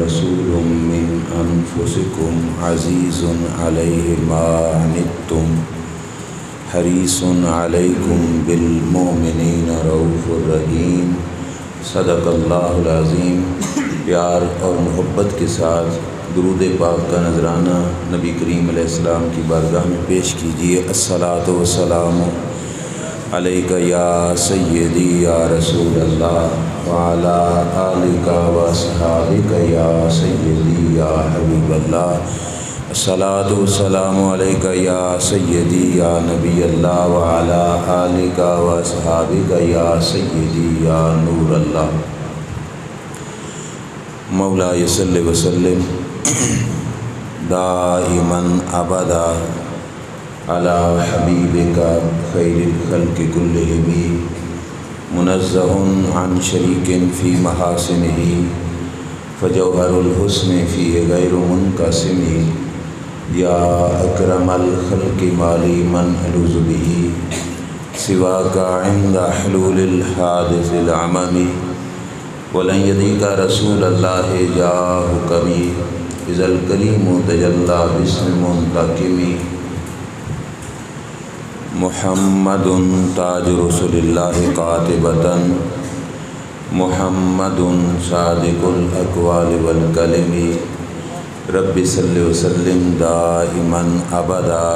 رسول من انفسکم عزیز علیہ ما عنتم حریص علیکم بالمؤمنین رؤوف الرحیم۔ صدق اللہ العظیم۔ پیار اور محبت کے ساتھ درود پاک کا نذرانہ نبی کریم علیہ السلام کی بارگاہ میں پیش کیجیے۔ الصلاۃ والسلام علیک یا سیدی یا رسول اللہ وعلی آلک واصحابک یا سیدی یا حبیب اللہ۔ الصلاۃ والسلام علیک یا سیدی یا نبی اللہ وعلی آلک واصحابک یا سیدی یا نور اللہ۔ مولاي صل وسلم دائما ابدا على حبيبك خير الخلق كلهم منزه عن شريك في محاسنه فجوهر الحسن فيه غير منقسم يا اكرم الخلق ما لي من الوذ به سواك عند حلول الحادث العمم ولن يديك رسول الله جاءك بي إذا الكريم تجلى باسم منتقم محمد تاج رسول الله قاطبة محمد صادق الأقوال والكلم رب صل وسلم دائما أبدا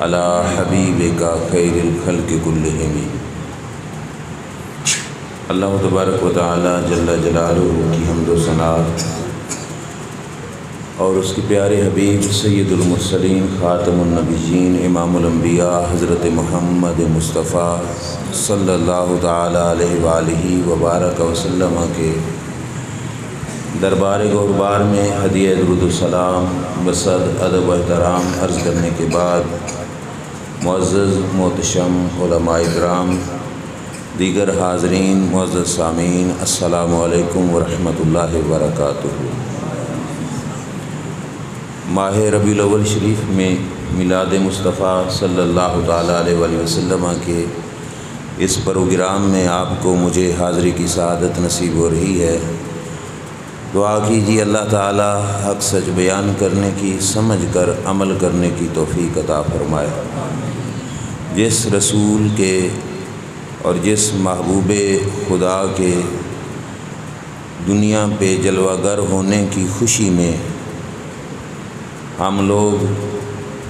على حبيبك خير الخلق كلهم۔ اللہ تبارک و تعالی جل جلالہ کی حمد و ثنا اور اس کے پیارے حبیب سید المرسلین خاتم النبیین امام الانبیاء حضرت محمد مصطفیٰ صلی اللہ تعالی علیہ وآلہ وبارک وسلم کے دربار گوربار میں ہدیہ درود و سلام بصد ادب و احترام عرض کرنے کے بعد معزز محتشم علماء کرام، دیگر حاضرین، معزز سامعین، السلام علیکم ورحمۃ اللہ وبرکاتہ۔ ماہ ربیع الاول شریف میں میلاد مصطفیٰ صلی اللہ تعالیٰ علیہ وآلہ وسلم کے اس پروگرام میں آپ کو مجھے حاضری کی سعادت نصیب ہو رہی ہے۔ دعا کیجیے اللہ تعالیٰ حق سچ بیان کرنے کی، سمجھ کر عمل کرنے کی توفیق عطا فرمائے۔ جس رسول کے اور جس محبوب خدا کے دنیا پہ جلوہ گر ہونے کی خوشی میں ہم لوگ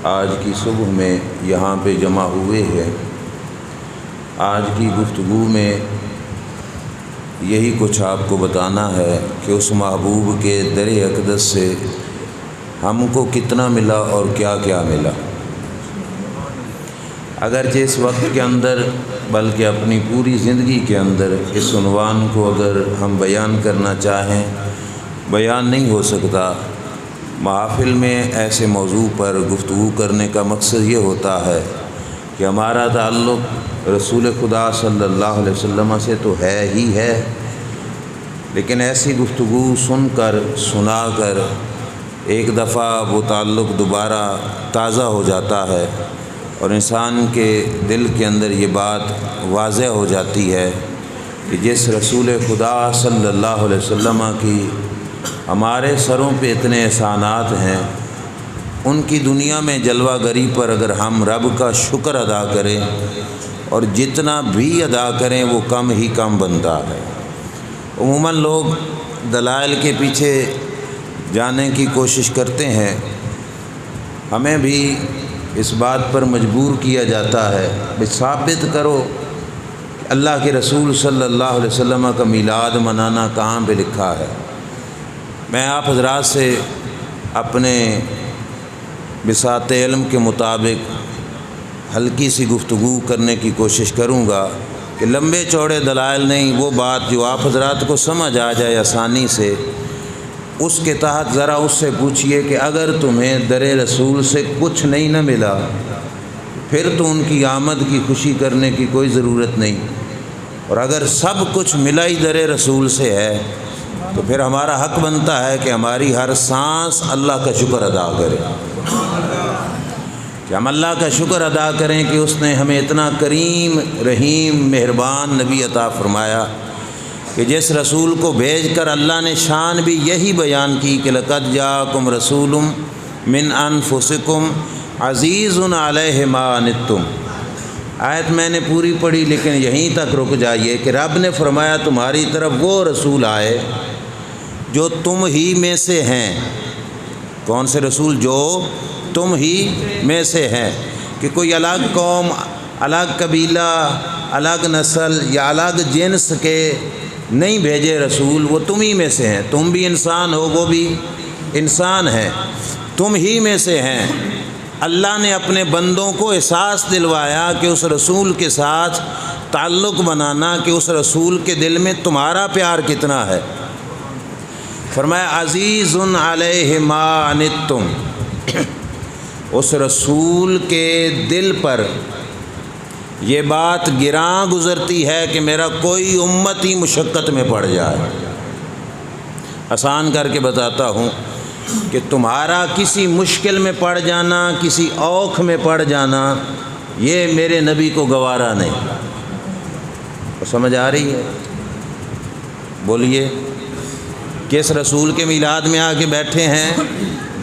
آج کی صبح میں یہاں پہ جمع ہوئے ہیں، آج کی گفتگو میں یہی کچھ آپ کو بتانا ہے کہ اس محبوب کے در اقدس سے ہم کو کتنا ملا اور کیا کیا ملا۔ اگرچہ اس وقت کے اندر بلکہ اپنی پوری زندگی کے اندر اس عنوان کو اگر ہم بیان کرنا چاہیں بیان نہیں ہو سکتا۔ محافل میں ایسے موضوع پر گفتگو کرنے کا مقصد یہ ہوتا ہے کہ ہمارا تعلق رسول خدا صلی اللہ علیہ وسلم سے تو ہے ہی ہے، لیکن ایسی گفتگو سن کر سنا کر ایک دفعہ وہ تعلق دوبارہ تازہ ہو جاتا ہے اور انسان کے دل کے اندر یہ بات واضح ہو جاتی ہے کہ جس رسول خدا صلی اللہ علیہ وسلم کی ہمارے سروں پہ اتنے احسانات ہیں، ان کی دنیا میں جلوہ گری پر اگر ہم رب کا شکر ادا کریں اور جتنا بھی ادا کریں وہ کم ہی کم بنتا ہے۔ عموماً لوگ دلائل کے پیچھے جانے کی کوشش کرتے ہیں، ہمیں بھی اس بات پر مجبور کیا جاتا ہے کہ ثابت کرو کہ اللہ کے رسول صلی اللہ علیہ وسلم کا میلاد منانا کہاں پہ لکھا ہے۔ میں آپ حضرات سے اپنے بساط علم کے مطابق ہلکی سی گفتگو کرنے کی کوشش کروں گا کہ لمبے چوڑے دلائل نہیں، وہ بات جو آپ حضرات کو سمجھ آ جائے آسانی سے، اس کے تحت ذرا اس سے پوچھئے کہ اگر تمہیں در رسول سے کچھ نہیں نہ ملا پھر تو ان کی آمد کی خوشی کرنے کی کوئی ضرورت نہیں، اور اگر سب کچھ ملا ہی در رسول سے ہے تو پھر ہمارا حق بنتا ہے کہ ہماری ہر سانس اللہ کا شکر ادا کرے، کہ ہم اللہ کا شکر ادا کریں کہ اس نے ہمیں اتنا کریم رحیم مہربان نبی عطا فرمایا کہ جس رسول کو بھیج کر اللہ نے شان بھی یہی بیان کی کہ لقد جاءکم رسول من انفسکم عزیز علیہ ما عنتم۔ آیت میں نے پوری پڑھی لیکن یہیں تک رک جائیے کہ رب نے فرمایا تمہاری طرف وہ رسول آئے جو تم ہی میں سے ہیں۔ کون سے رسول؟ جو تم ہی میں سے ہیں، کہ کوئی الگ قوم، الگ قبیلہ، الگ نسل یا الگ جنس کے نہیں بھیجے رسول، وہ تم ہی میں سے ہیں۔ تم بھی انسان ہو، وہ بھی انسان ہیں، تم ہی میں سے ہیں۔ اللہ نے اپنے بندوں کو احساس دلوایا کہ اس رسول کے ساتھ تعلق بنانا، کہ اس رسول کے دل میں تمہارا پیار کتنا ہے۔ فرمایا عزیز علیہ ما عنتم، اس رسول کے دل پر یہ بات گراں گزرتی ہے کہ میرا کوئی امتی مشقت میں پڑ جائے۔ آسان کر کے بتاتا ہوں کہ تمہارا کسی مشکل میں پڑ جانا، کسی اوکھ میں پڑ جانا، یہ میرے نبی کو گوارا نہیں۔ سمجھ آ رہی ہے؟ بولیے، کس رسول کے میلاد میں آ کے بیٹھے ہیں؟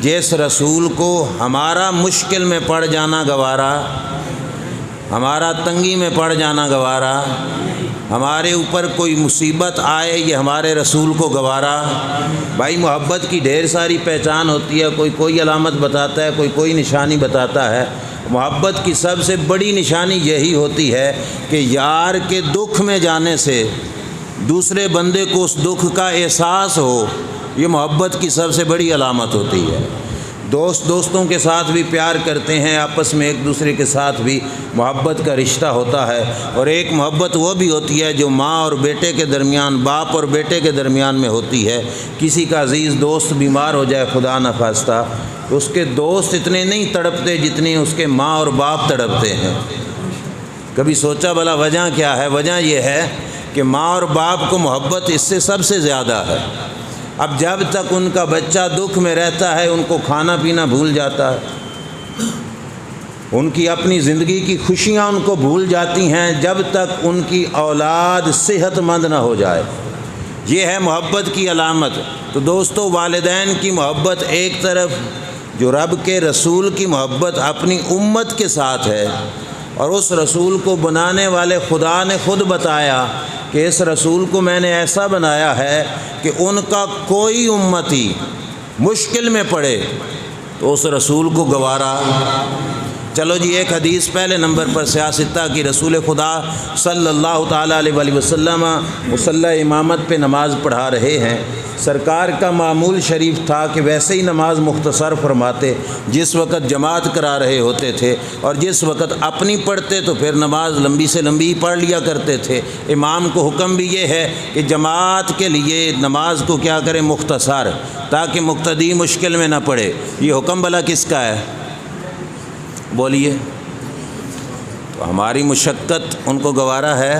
جس رسول کو ہمارا مشکل میں پڑ جانا گوارا، ہمارا تنگی میں پڑ جانا گوارا، ہمارے اوپر کوئی مصیبت آئے یہ ہمارے رسول کو گوارا۔ بھائی محبت کی ڈھیر ساری پہچان ہوتی ہے، کوئی علامت بتاتا ہے، کوئی نشانی بتاتا ہے۔ محبت کی سب سے بڑی نشانی یہی ہوتی ہے کہ یار کے دکھ میں جانے سے دوسرے بندے کو اس دکھ کا احساس ہو، یہ محبت کی سب سے بڑی علامت ہوتی ہے۔ دوستوں کے ساتھ بھی پیار کرتے ہیں، آپس میں ایک دوسرے کے ساتھ بھی محبت کا رشتہ ہوتا ہے، اور ایک محبت وہ بھی ہوتی ہے جو ماں اور بیٹے کے درمیان، باپ اور بیٹے کے درمیان میں ہوتی ہے۔ کسی کا عزیز دوست بیمار ہو جائے خدا نخواستہ، تو اس کے دوست اتنے نہیں تڑپتے جتنے اس کے ماں اور باپ تڑپتے ہیں۔ کبھی سوچا بھلا وجہ کیا ہے؟ وجہ یہ ہے کہ ماں اور باپ کو محبت اس سے سب سے زیادہ ہے۔ اب جب تک ان کا بچہ دکھ میں رہتا ہے ان کو کھانا پینا بھول جاتا ہے، ان کی اپنی زندگی کی خوشیاں ان کو بھول جاتی ہیں جب تک ان کی اولاد صحت مند نہ ہو جائے۔ یہ ہے محبت کی علامت۔ تو دوستو، والدین کی محبت ایک طرف، جو رب کے رسول کی محبت اپنی امت کے ساتھ ہے، اور اس رسول کو بنانے والے خدا نے خود بتایا کہ اس رسول کو میں نے ایسا بنایا ہے کہ ان کا کوئی امتی مشکل میں پڑے تو اس رسول کو گوارا۔ چلو جی، ایک حدیث پہلے نمبر پر سیاستہ کی، رسول خدا صلی اللہ تعالیٰ علیہ وسلم مصلی امامت پہ نماز پڑھا رہے ہیں۔ سرکار کا معمول شریف تھا کہ ویسے ہی نماز مختصر فرماتے، جس وقت جماعت کرا رہے ہوتے تھے، اور جس وقت اپنی پڑھتے تو پھر نماز لمبی سے لمبی پڑھ لیا کرتے تھے۔ امام کو حکم بھی یہ ہے کہ جماعت کے لیے نماز کو کیا کرے؟ مختصر، تاکہ مقتدی مشکل میں نہ پڑے۔ یہ حکم بھلا کس کا ہے؟ بولیے۔ تو ہماری مشقت ان کو گوارا ہے۔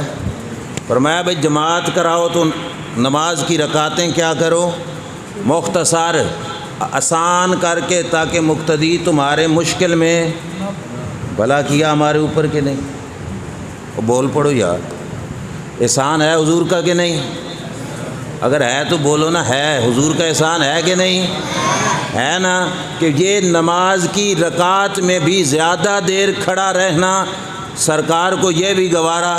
فرمایا بھائی جماعت کراؤ تو نماز کی رکعتیں کیا کرو؟ مختصر، آسان کر کے، تاکہ مقتدی تمہارے مشکل میں۔ بھلا کیا ہمارے اوپر کہ نہیں؟ بول پڑو یار، احسان ہے حضور کا کہ نہیں؟ اگر ہے تو بولو نا، ہے حضور کا احسان ہے کہ نہیں؟ ہے نا، کہ یہ نماز کی رکعت میں بھی زیادہ دیر کھڑا رہنا سرکار کو یہ بھی گوارا۔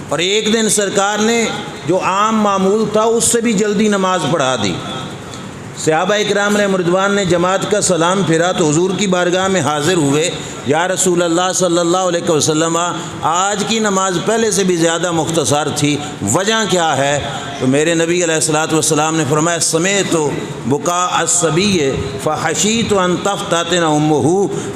اور ایک دن سرکار نے جو عام معمول تھا اس سے بھی جلدی نماز پڑھا دی۔ صحابہ اکرام علیہ رضوان نے جماعت کا سلام پھرا تو حضور کی بارگاہ میں حاضر ہوئے، یا رسول اللہ صلی اللہ علیہ وسلم، آج کی نماز پہلے سے بھی زیادہ مختصر تھی، وجہ کیا ہے؟ تو میرے نبی علیہ الصلوۃ والسلام نے فرمایا سمیعت بکاء الصبی فخشیت ان تفتتن امہ،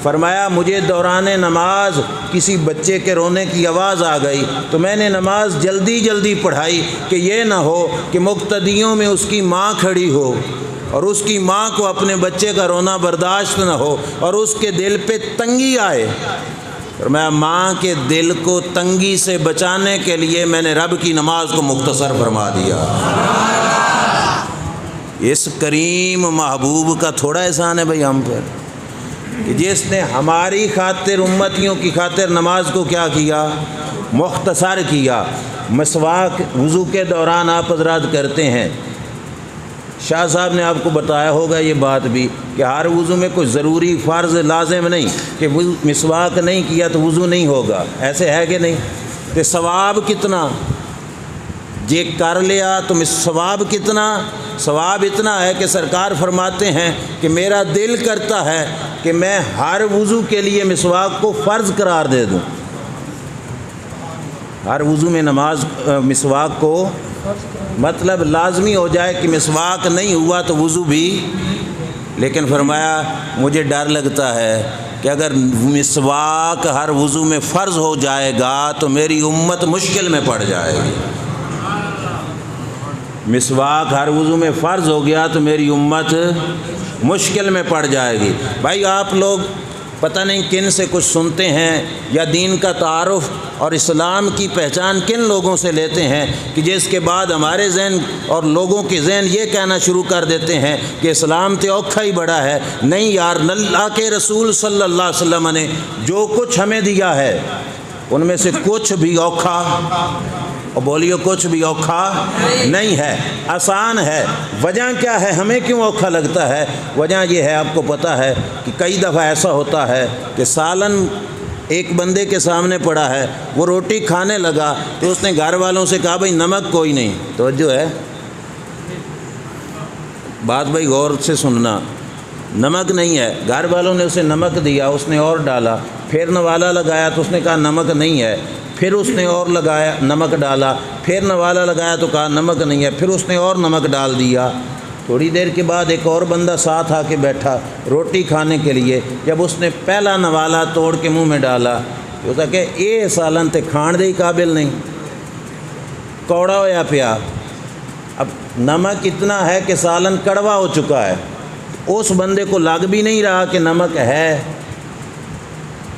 فرمایا مجھے دوران نماز کسی بچے کے رونے کی آواز آ گئی تو میں نے نماز جلدی پڑھائی کہ یہ نہ ہو کہ مقتدیوں میں اس کی ماں کھڑی ہو اور اس کی ماں کو اپنے بچے کا رونا برداشت نہ ہو اور اس کے دل پہ تنگی آئے۔ فرمایا ماں کے دل کو تنگی سے بچانے کے لیے میں نے رب کی نماز کو مختصر فرما دیا۔ اس کریم محبوب کا تھوڑا احسان ہے بھائی ہم پر، کہ جس نے ہماری خاطر، امتیوں کی خاطر نماز کو کیا کیا؟ مختصر کیا۔ مسواک وضو کے دوران آپ حضرات کرتے ہیں، شاہ صاحب نے آپ کو بتایا ہوگا یہ بات بھی کہ ہر وضو میں کوئی ضروری فرض لازم نہیں کہ مسواک نہیں کیا تو وضو نہیں ہوگا، ایسے ہے کہ نہیں؟ تو ثواب کتنا یہ کر لیا تو ثواب کتنا؟ ثواب اتنا ہے کہ سرکار فرماتے ہیں کہ میرا دل کرتا ہے کہ میں ہر وضو کے لیے مسواک کو فرض قرار دے دوں، ہر وضو میں نماز مسواک کو مطلب لازمی ہو جائے کہ مسواک نہیں ہوا تو وضو بھی۔ لیکن فرمایا مجھے ڈر لگتا ہے کہ اگر مسواک ہر وضو میں فرض ہو جائے گا تو میری امت مشکل میں پڑ جائے گی۔ مسواک ہر وضو میں فرض ہو گیا تو میری امت مشکل میں پڑ جائے گی۔ بھائی آپ لوگ پتہ نہیں کن سے کچھ سنتے ہیں یا دین کا تعارف اور اسلام کی پہچان کن لوگوں سے لیتے ہیں کہ جس کے بعد ہمارے ذہن اور لوگوں کے ذہن یہ کہنا شروع کر دیتے ہیں کہ اسلام تو اوکھا ہی بڑا ہے۔ نہیں یار، اللہ کے رسول صلی اللہ علیہ وسلم نے جو کچھ ہمیں دیا ہے ان میں سے کچھ بھی اوکھا، اور بولیو کچھ بھی اوکھا نہیں ہے، آسان ہے۔ وجہ کیا ہے؟ ہمیں کیوں اوکھا لگتا ہے؟ وجہ یہ ہے، آپ کو پتہ ہے کہ کئی دفعہ ایسا ہوتا ہے کہ سالن ایک بندے کے سامنے پڑا ہے، وہ روٹی کھانے لگا تو اس نے گھر والوں سے کہا بھائی نمک کوئی نہیں، توجہ ہے بات بھائی غور سے سننا، نمک نہیں ہے، گھر والوں نے اسے نمک دیا، اس نے اور ڈالا، پھر نوالا لگایا تو اس نے کہا نمک نہیں ہے، پھر اس نے اور لگایا نمک ڈالا، پھر نوالا لگایا تو کہا نمک نہیں ہے، پھر اس نے اور نمک ڈال دیا۔ تھوڑی دیر کے بعد ایک اور بندہ ساتھ آ کے بیٹھا روٹی کھانے کے لیے، جب اس نے پہلا نوالا توڑ کے منہ میں ڈالا تو کہا کہ یہ سالن تے کھان دے قابل نہیں، کوڑا ہویا پیا۔ اب نمک اتنا ہے کہ سالن کڑوا ہو چکا ہے، اس بندے کو لگ بھی نہیں رہا کہ نمک ہے۔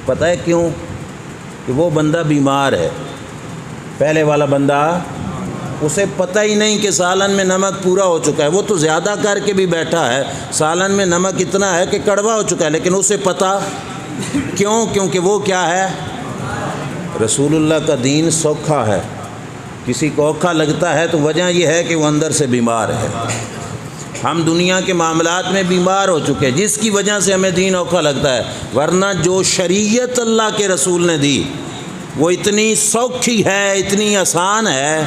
پتہ ہے کیوں؟ کہ وہ بندہ بیمار ہے، پہلے والا بندہ اسے پتہ ہی نہیں کہ سالن میں نمک پورا ہو چکا ہے، وہ تو زیادہ کر کے بھی بیٹھا ہے، سالن میں نمک اتنا ہے کہ کڑوا ہو چکا ہے، لیکن اسے پتہ کیوں؟ کیونکہ وہ کیا ہے؟ رسول اللہ کا دین سوکھا ہے۔ کسی کو اوکھا لگتا ہے تو وجہ یہ ہے کہ وہ اندر سے بیمار ہے۔ ہم دنیا کے معاملات میں بیمار ہو چکے ہیں، جس کی وجہ سے ہمیں دین اوکھا لگتا ہے، ورنہ جو شریعت اللہ کے رسول نے دی وہ اتنی سوکھی ہے، اتنی آسان ہے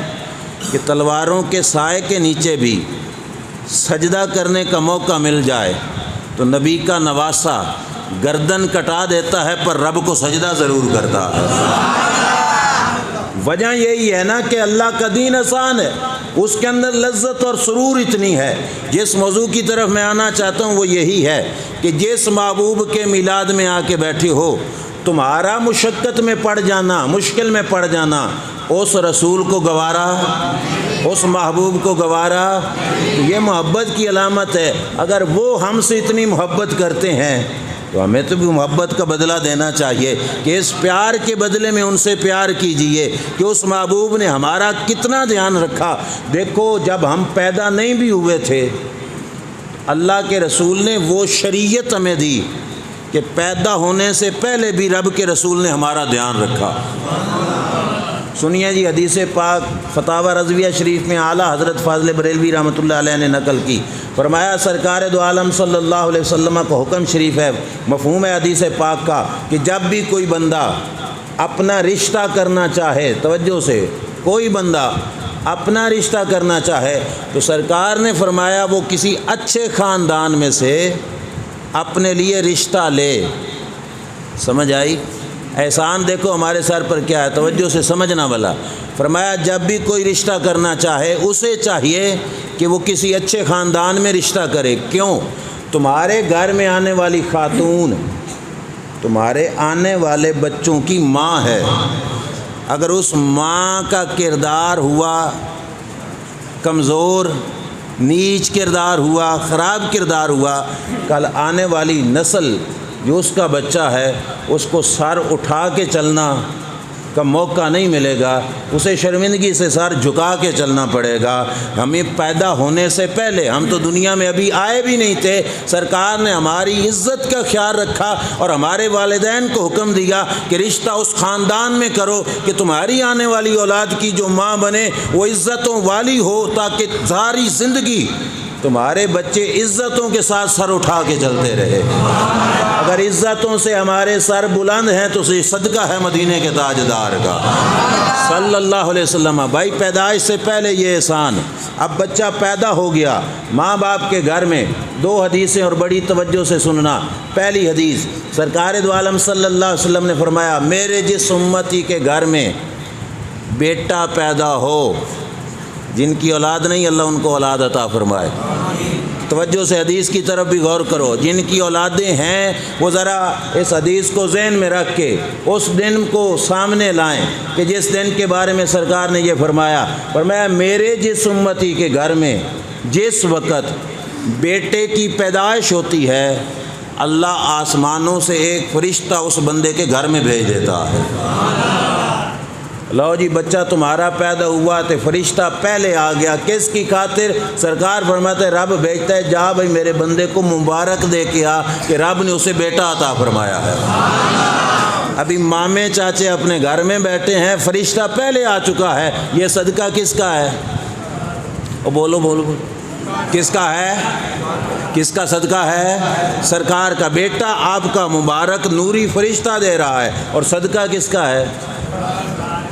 کہ تلواروں کے سائے کے نیچے بھی سجدہ کرنے کا موقع مل جائے تو نبی کا نواسا گردن کٹا دیتا ہے پر رب کو سجدہ ضرور کرتا ہے۔ وجہ یہی ہے نا کہ اللہ کا دین آسان ہے، اس کے اندر لذت اور سرور اتنی ہے۔ جس موضوع کی طرف میں آنا چاہتا ہوں وہ یہی ہے کہ جس محبوب کے میلاد میں آ کے بیٹھے ہو، تمہارا مشقت میں پڑ جانا، مشکل میں پڑ جانا اس رسول کو گوارا، اس محبوب کو گوارا، یہ محبت کی علامت ہے۔ اگر وہ ہم سے اتنی محبت کرتے ہیں تو ہمیں تو بھی محبت کا بدلہ دینا چاہیے کہ اس پیار کے بدلے میں ان سے پیار کیجئے کہ اس محبوب نے ہمارا کتنا دھیان رکھا۔ دیکھو جب ہم پیدا نہیں بھی ہوئے تھے، اللہ کے رسول نے وہ شریعت ہمیں دی کہ پیدا ہونے سے پہلے بھی رب کے رسول نے ہمارا دھیان رکھا۔ سنیے جی، حدیث پاک فتاوی رضویہ شریف میں اعلیٰ حضرت فاضل بریلوی رحمۃ اللہ علیہ نے نقل کی، فرمایا سرکار دو عالم صلی اللہ علیہ وسلم کا حکم شریف ہے، مفہوم ہے حدیث پاک کا کہ جب بھی کوئی بندہ اپنا رشتہ کرنا چاہے، توجہ سے، کوئی بندہ اپنا رشتہ کرنا چاہے تو سرکار نے فرمایا وہ کسی اچھے خاندان میں سے اپنے لیے رشتہ لے۔ سمجھ آئی؟ احسان دیکھو ہمارے سر پر کیا ہے، توجہ سے سمجھنا والا۔ فرمایا جب بھی کوئی رشتہ کرنا چاہے اسے چاہیے کہ وہ کسی اچھے خاندان میں رشتہ کرے۔ کیوں؟ تمہارے گھر میں آنے والی خاتون تمہارے آنے والے بچوں کی ماں ہے، اگر اس ماں کا کردار ہوا کمزور، نیچ کردار ہوا، خراب کردار ہوا، کل آنے والی نسل جو اس کا بچہ ہے اس کو سر اٹھا کے چلنا، کا موقع نہیں ملے گا، اسے شرمندگی سے سر جھکا کے چلنا پڑے گا۔ ہمیں پیدا ہونے سے پہلے، ہم تو دنیا میں ابھی آئے بھی نہیں تھے، سرکار نے ہماری عزت کا خیال رکھا اور ہمارے والدین کو حکم دیا کہ رشتہ اس خاندان میں کرو کہ تمہاری آنے والی اولاد کی جو ماں بنے وہ عزتوں والی ہو، تاکہ ساری زندگی تمہارے بچے عزتوں کے ساتھ سر اٹھا کے چلتے رہے۔ اگر عزتوں سے ہمارے سر بلند ہیں تو یہ صدقہ ہے مدینے کے تاجدار کا صلی اللہ علیہ وسلم۔ بھائی پیدائش سے پہلے یہ احسان، اب بچہ پیدا ہو گیا ماں باپ کے گھر میں، دو حدیثیں اور بڑی توجہ سے سننا۔ پہلی حدیث، سرکار دو عالم صلی اللہ علیہ وسلم نے فرمایا، میرے جس امتی کے گھر میں بیٹا پیدا ہو، جن کی اولاد نہیں اللہ ان کو اولاد عطا فرمائے۔ توجہ سے حدیث کی طرف بھی غور کرو، جن کی اولادیں ہیں وہ ذرا اس حدیث کو ذہن میں رکھ کے اس دن کو سامنے لائیں کہ جس دن کے بارے میں سرکار نے یہ فرمایا میرے جس امتی کے گھر میں جس وقت بیٹے کی پیدائش ہوتی ہے، اللہ آسمانوں سے ایک فرشتہ اس بندے کے گھر میں بھیج دیتا ہے۔ لو جی بچہ تمہارا پیدا ہوا تو فرشتہ پہلے آ گیا، کس کی خاطر؟ سرکار فرماتے ہیں رب بھیجتا ہے، جا بھائی میرے بندے کو مبارک دے کے آ کہ رب نے اسے بیٹا عطا فرمایا ہے۔ ابھی مامے چاچے اپنے گھر میں بیٹھے ہیں، فرشتہ پہلے آ چکا ہے، یہ صدقہ کس کا ہے؟ بولو بولو بولو، کس کا ہے؟ کس کا صدقہ ہے؟ سرکار کا بیٹا آپ کا مبارک نوری فرشتہ دے رہا ہے، اور صدقہ کس کا ہے؟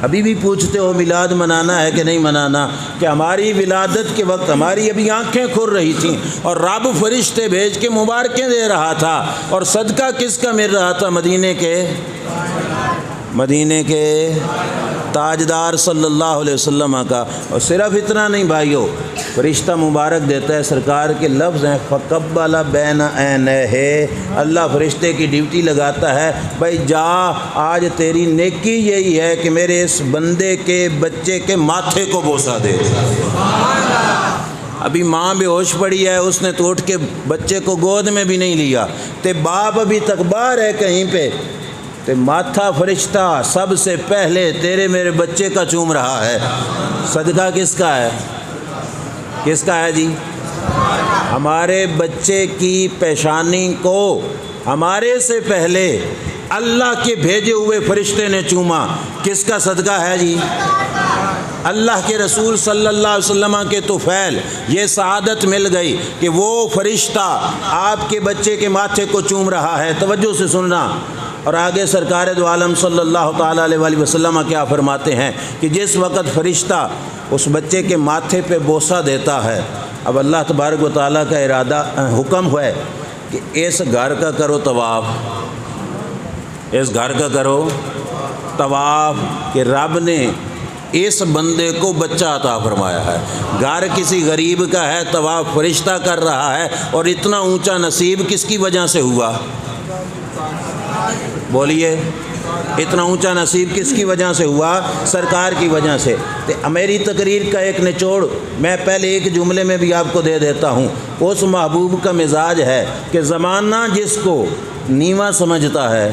ابھی بھی پوچھتے ہو میلاد منانا ہے کہ نہیں منانا؟ کہ ہماری ولادت کے وقت ہماری ابھی آنکھیں کھل رہی تھیں اور رب فرشتے بھیج کے مبارکیں دے رہا تھا، اور صدقہ کس کا مل رہا تھا؟ مدینے کے تاجدار صلی اللہ علیہ وسلم کا۔ اور صرف اتنا نہیں بھائیو، فرشتہ مبارک دیتا ہے، سرکار کے لفظ ہیں فَقَبَّلَ بَيْنَ عَيْنَيْهِ، اللہ فرشتے کی ڈیوٹی لگاتا ہے، بھائی جا آج تیری نیکی یہی ہے کہ میرے اس بندے کے بچے کے ماتھے کو بوسہ دے۔ ابھی ماں بے ہوش پڑی ہے، اس نے تو اٹھ کے بچے کو گود میں بھی نہیں لیا، تے باپ ابھی تک باہر ہے کہیں پہ، تے ماتھا فرشتہ سب سے پہلے تیرے میرے بچے کا چوم رہا ہے۔ صدقہ کس کا ہے؟ کس کا ہے جی؟ ہمارے بچے کی پیشانی کو ہمارے سے پہلے اللہ کے بھیجے ہوئے فرشتے نے چوما، کس کا صدقہ ہے جی؟ اللہ کے رسول صلی اللہ علیہ وسلم کے طفیل یہ سعادت مل گئی کہ وہ فرشتہ آپ کے بچے کے ماتھے کو چوم رہا ہے۔ توجہ سے سننا، اور آگے سرکار دو عالم صلی اللہ تعالیٰ علیہ وسلم کیا فرماتے ہیں کہ جس وقت فرشتہ اس بچے کے ماتھے پہ بوسہ دیتا ہے، اب اللہ تبارک و تعالیٰ کا ارادہ حکم ہے کہ اس گھر کا کرو طواف، اس گھر کا کرو طواف، کہ رب نے اس بندے کو بچہ عطا فرمایا ہے۔ گھر کسی غریب کا ہے، طواف فرشتہ کر رہا ہے، اور اتنا اونچا نصیب کس کی وجہ سے ہوا؟ بولیے، اتنا اونچا نصیب کس کی وجہ سے ہوا؟ سرکار کی وجہ سے۔ میری تقریر کا ایک نچوڑ میں پہلے ایک جملے میں بھی آپ کو دے دیتا ہوں۔ اس محبوب کا مزاج ہے کہ زمانہ جس کو نیواں سمجھتا ہے،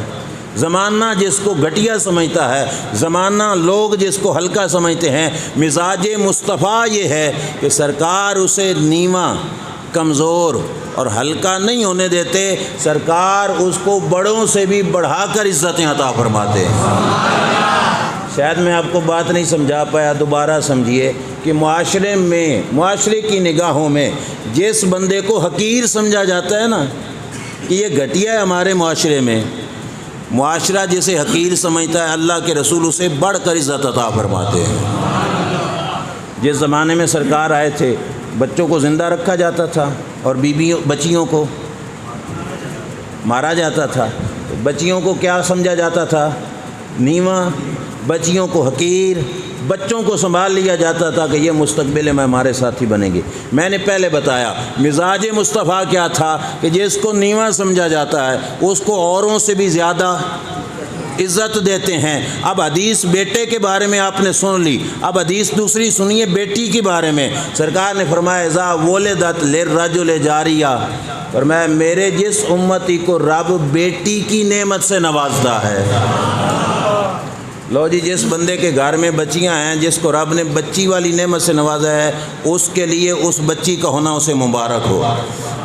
زمانہ جس کو گھٹیا سمجھتا ہے، زمانہ لوگ جس کو ہلکا سمجھتے ہیں، مزاج مصطفیٰ یہ ہے کہ سرکار اسے نیواں، کمزور اور ہلکا نہیں ہونے دیتے، سرکار اس کو بڑوں سے بھی بڑھا کر عزتیں عطا فرماتے ہیں۔ شاید میں آپ کو بات نہیں سمجھا پایا، دوبارہ سمجھیے کہ معاشرے کی نگاہوں میں جس بندے کو حقیر سمجھا جاتا ہے نا کہ یہ گھٹیا ہے، ہمارے معاشرے میں معاشرہ جسے حقیر سمجھتا ہے، اللہ کے رسول اسے بڑھ کر عزت عطا فرماتے ہیں۔ جس زمانے میں سرکار آئے تھے، بچوں کو زندہ رکھا جاتا تھا اور بچیوں کو مارا جاتا تھا۔ بچیوں کو کیا سمجھا جاتا تھا؟ نیواں، بچیوں کو حقیر، بچوں کو سنبھال لیا جاتا تھا کہ یہ مستقبل میں ہمارے ساتھی بنیں گے۔ میں نے پہلے بتایا مزاج مصطفیٰ کیا تھا کہ جس کو نیواں سمجھا جاتا ہے اس کو اوروں سے بھی زیادہ عزت دیتے ہیں۔ اب حدیث بیٹے کے بارے میں آپ نے سن لی، اب حدیث دوسری سنیے بیٹی کے بارے میں۔ سرکار نے فرمایا اذا ولدت للرجل جاریہ، فرمایا میرے جس امتی کو رب بیٹی کی نعمت سے نوازتا ہے، لو جی، جس بندے کے گھر میں بچیاں ہیں، جس کو رب نے بچی والی نعمت سے نوازا ہے، اس کے لیے اس بچی کا ہونا اسے مبارک ہو۔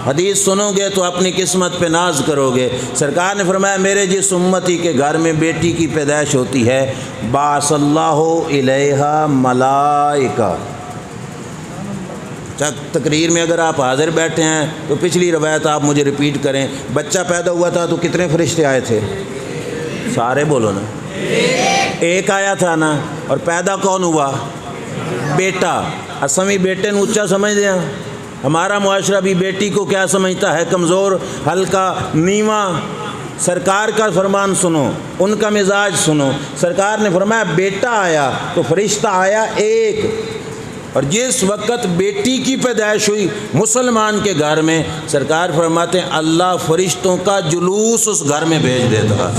حدیث سنو گے تو اپنی قسمت پہ ناز کرو گے۔ سرکار نے فرمایا میرے جس امتی کے گھر میں بیٹی کی پیدائش ہوتی ہے، بعث اللہ الیہا ملائکہ۔ تقریر میں اگر آپ حاضر بیٹھے ہیں تو پچھلی روایت آپ مجھے ریپیٹ کریں۔ بچہ پیدا ہوا تھا تو کتنے فرشتے آئے تھے؟ سارے بولو نا، ایک آیا تھا نا۔ اور پیدا کون ہوا؟ بیٹا۔ اسمی بیٹے نو اچا سمجھ دیا۔ ہمارا معاشرہ بھی بیٹی کو کیا سمجھتا ہے؟ کمزور، ہلکا، نیواں۔ سرکار کا فرمان سنو، ان کا مزاج سنو۔ سرکار نے فرمایا بیٹا آیا تو فرشتہ آیا ایک، اور جس وقت بیٹی کی پیدائش ہوئی مسلمان کے گھر میں، سرکار فرماتے ہیں اللہ فرشتوں کا جلوس اس گھر میں بھیج دیتا ہے۔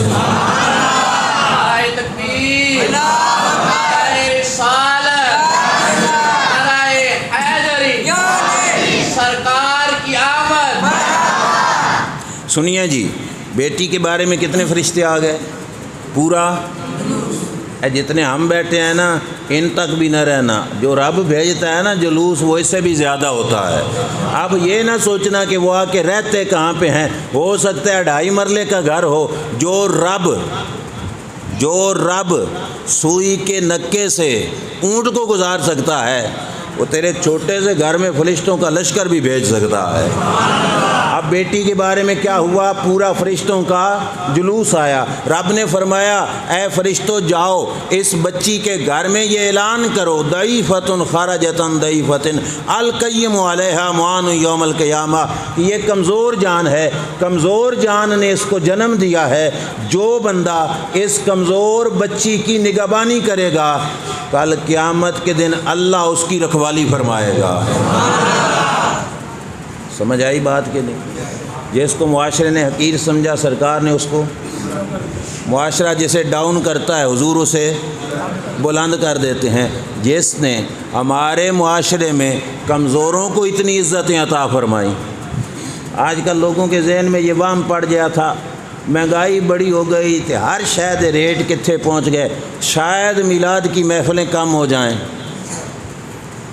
سنیے جی، بیٹی کے بارے میں کتنے فرشتے آ گئے؟ پورا جتنے ہم بیٹھے ہیں نا، ان تک بھی نہ رہنا۔ جو رب بھیجتا ہے نا جلوس، وہ اس سے بھی زیادہ ہوتا ہے۔ اب یہ نہ سوچنا کہ وہ آ کے رہتے کہاں پہ ہیں، ہو سکتا ہے 2.5 مرلے کا گھر ہو۔ جو رب سوئی کے نکے سے اونٹ کو گزار سکتا ہے، وہ تیرے چھوٹے سے گھر میں فرشتوں کا لشکر بھی بھیج سکتا ہے۔ اب بیٹی کے بارے میں کیا ہوا؟ پورا فرشتوں کا جلوس آیا۔ رب نے فرمایا اے فرشتوں جاؤ اس بچی کے گھر میں یہ اعلان کرو، ضعیفۃ خرجت ضعیفۃ القیم علیہا معان یوم القیامہ، کہ یہ کمزور جان ہے، کمزور جان نے اس کو جنم دیا ہے۔ جو بندہ اس کمزور بچی کی نگہبانی کرے گا، کل قیامت کے دن اللہ اس کی رکھوالی فرمائے گا۔ سمجھ آئی بات کہ نہیں؟ جس کو معاشرے نے حقیر سمجھا، سرکار نے اس کو، معاشرہ جسے ڈاؤن کرتا ہے حضور اسے بلند کر دیتے ہیں۔ جس نے ہمارے معاشرے میں کمزوروں کو اتنی عزتیں عطا فرمائیں۔ آج کل لوگوں کے ذہن میں یہ وہم پڑ گیا تھا، مہنگائی بڑی ہو گئی تھی، ہر شاید ریٹ کتنے پہنچ گئے، شاید میلاد کی محفلیں کم ہو جائیں۔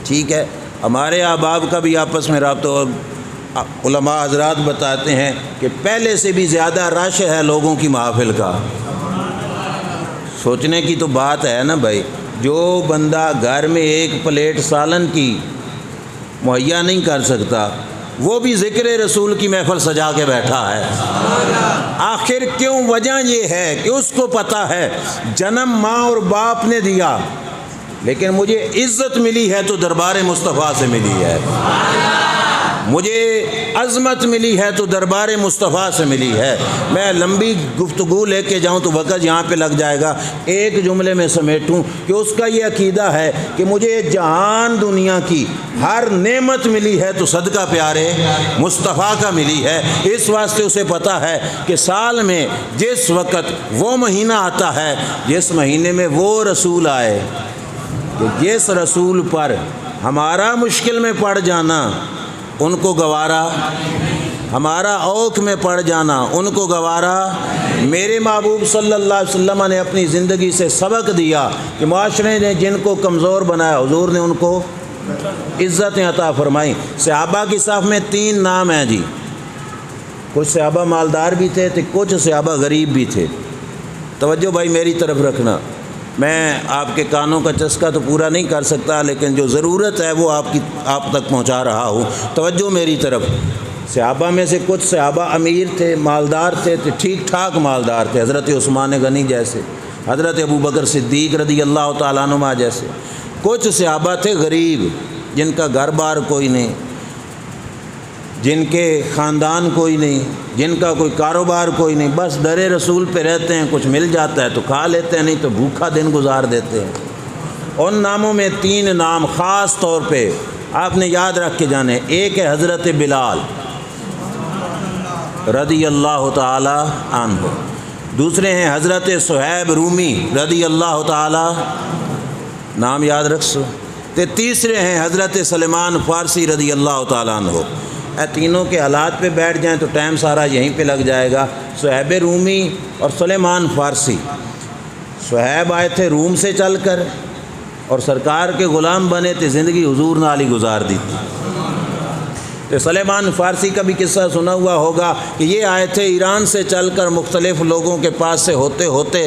ٹھیک ہے، ہمارے احباب کا بھی آپس میں رابطہ، علماء حضرات بتاتے ہیں کہ پہلے سے بھی زیادہ رش ہے لوگوں کی محافل کا۔ سوچنے کی تو بات ہے نا بھائی، جو بندہ گھر میں ایک پلیٹ سالن کی مہیا نہیں کر سکتا، وہ بھی ذکر رسول کی محفل سجا کے بیٹھا ہے۔ آخر کیوں؟ وجہ یہ ہے کہ اس کو پتہ ہے جنم ماں اور باپ نے دیا، لیکن مجھے عزت ملی ہے تو دربار مصطفیٰ سے ملی ہے، مجھے عظمت ملی ہے تو دربار مصطفیٰ سے ملی ہے۔ میں لمبی گفتگو لے کے جاؤں تو وقت یہاں پہ لگ جائے گا، ایک جملے میں سمیٹوں کہ اس کا یہ عقیدہ ہے کہ مجھے جہان دنیا کی ہر نعمت ملی ہے تو صدقہ پیارے مصطفیٰ کا ملی ہے۔ اس واسطے اسے پتہ ہے کہ سال میں جس وقت وہ مہینہ آتا ہے، جس مہینے میں وہ رسول آئے، کہ جس رسول پر ہمارا مشکل میں پڑ جانا ان کو گوارا، ہمارا اوکھ میں پڑ جانا ان کو گوارا۔ میرے محبوب صلی اللہ علیہ وسلم نے اپنی زندگی سے سبق دیا کہ معاشرے نے جن کو کمزور بنایا، حضور نے ان کو عزتیں عطا فرمائیں۔ صحابہ کی صف میں 3 نام ہیں جی، کچھ صحابہ مالدار بھی تھے تو کچھ صحابہ غریب بھی تھے۔ توجہ بھائی میری طرف رکھنا، میں آپ کے کانوں کا چسکا تو پورا نہیں کر سکتا، لیکن جو ضرورت ہے وہ آپ تک پہنچا رہا ہوں۔ توجہ میری طرف۔ صحابہ میں سے کچھ صحابہ امیر تھے، مالدار تھے، تو ٹھیک ٹھاک مالدار تھے، حضرت عثمان غنی جیسے، حضرت ابوبکر صدیق رضی اللہ تعالیٰ عنہ جیسے۔ کچھ صحابہ تھے غریب، جن کا گھر بار کوئی نہیں، جن کے خاندان کوئی نہیں، جن کا کوئی کاروبار کوئی نہیں، بس در رسول پہ رہتے ہیں، کچھ مل جاتا ہے تو کھا لیتے ہیں، نہیں تو بھوکا دن گزار دیتے ہیں۔ ان ناموں میں 3 نام خاص طور پہ آپ نے یاد رکھ کے جانے۔ ایک ہے حضرت بلال رضی اللہ تعالی عنہ، دوسرے ہیں حضرت صہیب رومی رضی اللہ تعالی، نام یاد رکھ سو، تیسرے ہیں حضرت سلمان فارسی رضی اللہ تعالیٰ عنہ۔ تینوں کے حالات پہ بیٹھ جائیں تو ٹائم سارا یہیں پہ لگ جائے گا۔ صہیب رومی اور سلیمان فارسی۔ صہیب آئے تھے روم سے چل کر اور سرکار کے غلام بنے تھے، زندگی حضور نالی گزار دی تھی۔ تو سلیمان فارسی کا بھی قصہ سنا ہوا ہوگا کہ یہ آئے تھے ایران سے چل کر مختلف لوگوں کے پاس سے ہوتے ہوتے،